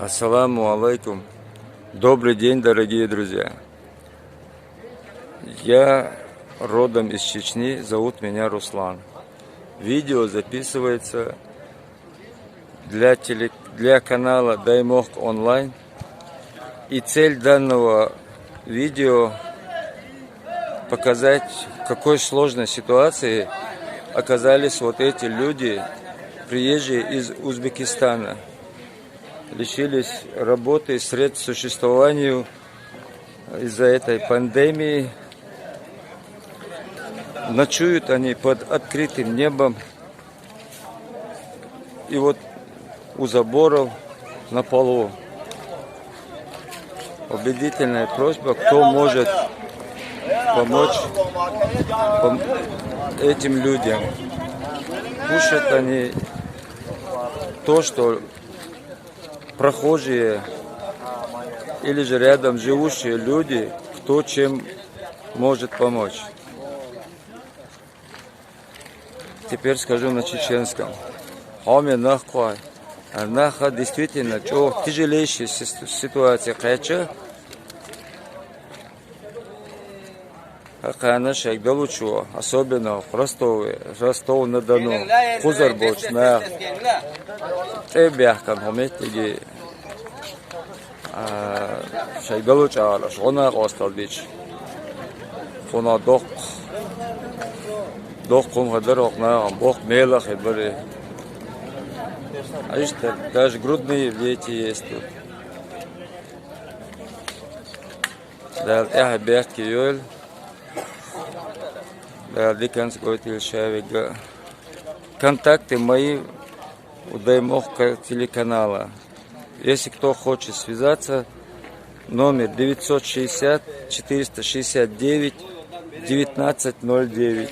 Ассаламу алейкум. Добрый день, дорогие друзья. Я родом из Чечни, зовут меня Руслан. Видео записывается для канала Даймох Онлайн. И цель данного видео показать, в какой сложной ситуации оказались вот эти люди, приезжие из Узбекистана. Лишились работы, средств к существованию из-за этой пандемии. Ночуют они под открытым небом. И вот у заборов на полу. Убедительная просьба, кто может помочь этим людям. Кушают они то, что прохожие или же рядом живущие люди, кто чем может помочь. Теперь скажу на чеченском. Хами нахуй. Наха действительно тяжелейшая ситуация. Кайча? Хакана Шайгдалучу, особенно в Ростов-на-Дону, Хузарбоч, на Тебяхкан, Хометиги, Шайгдалуч Алаш, Гона Осталбич, Хона Дох Кумхадарох на Бог Мелах и Бори. А что, даже грудные дети есть тут. Да, я бяхки юль. Да, контакты мои у Даймох телеканала. Если кто хочет связаться, номер 960 469 1909.